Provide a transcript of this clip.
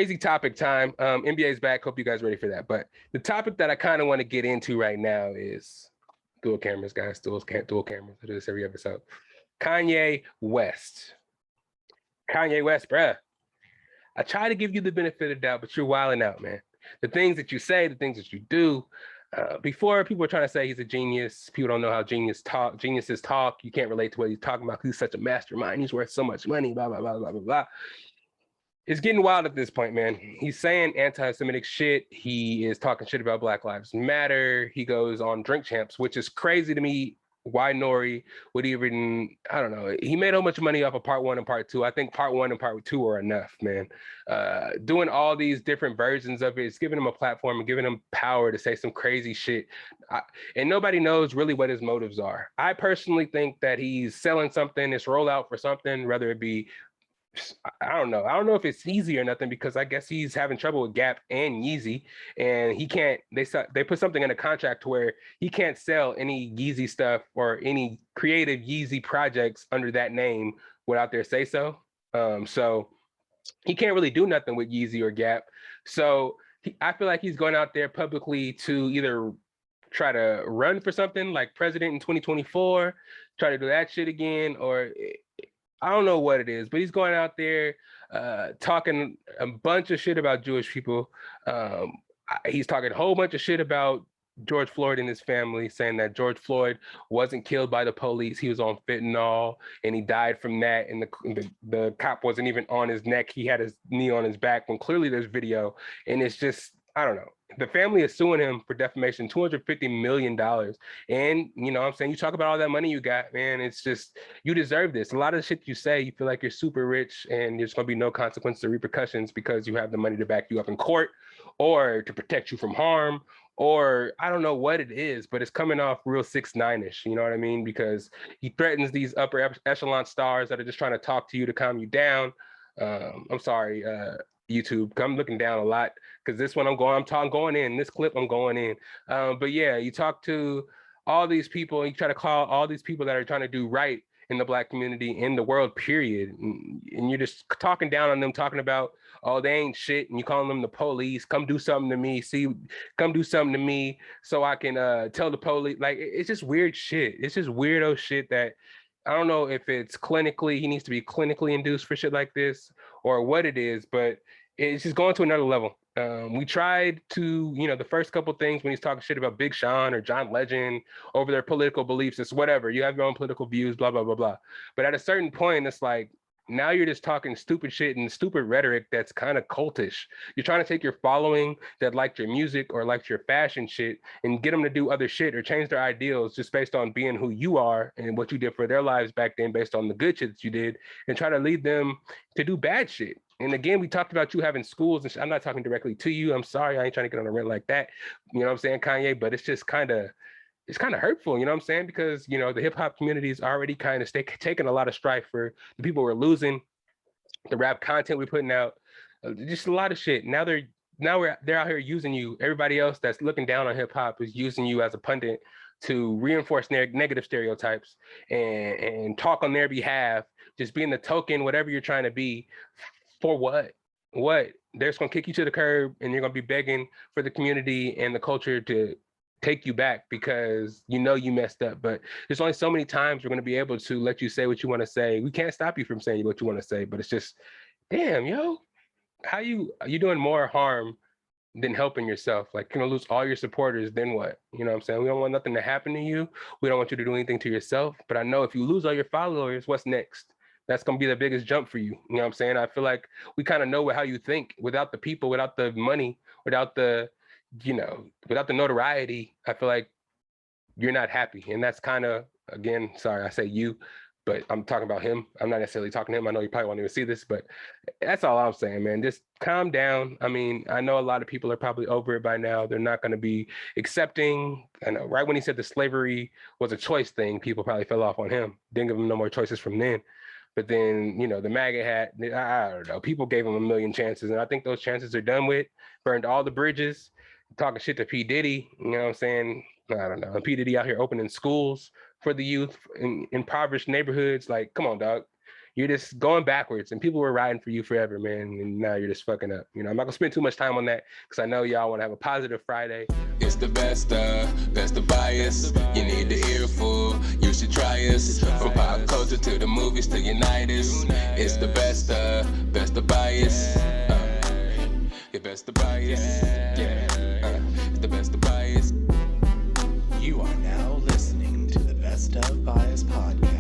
Crazy topic time. NBA's back. Hope you guys are ready for that. But the topic that I kind of want to get into right now is dual cameras, guys. Dual cameras. I do this every episode. Kanye West. Kanye West, bruh. I try to give you the benefit of the doubt, but you're wilding out, man. The things that you say, the things that you do. Before, people were trying to say he's a genius. People don't know how geniuses talk. You can't relate to what he's talking about. He's such a mastermind. He's worth so much money. Blah blah blah blah blah blah. It's getting wild at this point, man. He's saying anti-Semitic shit. He is talking shit about Black Lives Matter. He goes on Drink Champs, which is crazy to me. Why Nori would even, I don't know. He made so much money off of part one and part two. I think part one and part two are enough, man. Doing all these different versions of it, it's giving him a platform and giving him power to say some crazy shit. And nobody knows really what his motives are. I personally think that he's selling something, it's rollout for something, whether it be I don't know. I don't know if it's easy or nothing because I guess he's having trouble with Gap and Yeezy, and he can't. They put something in a contract where he can't sell any Yeezy stuff or any creative Yeezy projects under that name without their say so. So he can't really do nothing with Yeezy or Gap. So I feel like he's going out there publicly to either try to run for something like president in 2024, try to do that shit again, or I don't know what it is, but he's going out there talking a bunch of shit about Jewish people. He's talking a whole bunch of shit about George Floyd and his family, saying that George Floyd wasn't killed by the police. He was on fentanyl and he died from that. And the cop wasn't even on his neck. He had his knee on his back when clearly there's video. And it's just, I don't know. The family is suing him for defamation, $250 million. And, you know what I'm saying? You talk about all that money you got, man. It's just, you deserve this. A lot of the shit you say, you feel like you're super rich and there's going to be no consequences or repercussions because you have the money to back you up in court or to protect you from harm. Or I don't know what it is, but it's coming off real 6ix9ine-ish. You know what I mean? Because he threatens these upper echelon stars that are just trying to talk to you to calm you down. I'm sorry, YouTube. I'm looking down a lot because this one I'm going in. This clip I'm going in. But yeah, you talk to all these people, and you try to call all these people that are trying to do right in the Black community, in the world, period. And you're just talking down on them, talking about, oh, they ain't shit, and you calling them the police. Come do something to me. Come do something to me so I can tell the police. Like, it's just weird shit. It's just weirdo shit that I don't know if it's clinically, he needs to be clinically induced for shit like this or what it is, but it's just going to another level. We tried to, the first couple things when he's talking shit about Big Sean or John Legend over their political beliefs, it's whatever. You have your own political views, blah, blah, blah, blah. But at a certain point, it's like, now you're just talking stupid shit and stupid rhetoric that's kind of cultish. You're trying to take your following that liked your music or liked your fashion shit and get them to do other shit or change their ideals just based on being who you are and what you did for their lives back then based on the good shit that you did, and try to lead them to do bad shit. And again, we talked about you having schools and I'm not talking directly to you. I'm sorry, I ain't trying to get on a rant like that. You know what I'm saying, Kanye? But it's just it's kind of hurtful, you know what I'm saying? Because, the hip hop community is already kind of taking a lot of strife for the people we're losing, the rap content we're putting out, just a lot of shit. Now they're out here using you. Everybody else that's looking down on hip hop is using you as a pundit to reinforce negative stereotypes and talk on their behalf, just being the token, whatever you're trying to be. For what? What? They're just gonna kick you to the curb and you're gonna be begging for the community and the culture to take you back because you messed up. But there's only so many times we're gonna be able to let you say what you want to say. We can't stop you from saying what you want to say, but it's just, damn, yo, are you doing more harm than helping yourself? Like, you're gonna lose all your supporters, then what? You know what I'm saying? We don't want nothing to happen to you. We don't want you to do anything to yourself. But I know if you lose all your followers, what's next? That's going to be the biggest jump for you. You know what I'm saying? I feel like we kind of know how you think without the people, without the money, without the, without the notoriety. I feel like you're not happy. And that's kind of, again, sorry, I say you, but I'm talking about him. I'm not necessarily talking to him. I know you probably won't even see this, but that's all I'm saying, man. Just calm down. I mean, I know a lot of people are probably over it by now. They're not going to be accepting. I know right when he said the slavery was a choice thing, people probably fell off on him. Didn't give him no more choices from then. But then, the MAGA hat, I don't know, people gave him a million chances. And I think those chances are done with. Burned all the bridges, talking shit to P. Diddy, you know what I'm saying? I don't know. And P. Diddy out here opening schools for the youth in impoverished neighborhoods. Like, come on, dog. you're just going backwards, and people were riding for you forever, man. And now you're just fucking up. You know, I'm not gonna spend too much time on that because I know y'all want to have a positive Friday. It's the best of bias. You need the earful, you should try us. From pop culture to the movies to Unitas. It's the best of bias. Your best of bias. Yeah, it's the best of bias. You are now listening to the Best of Bias podcast.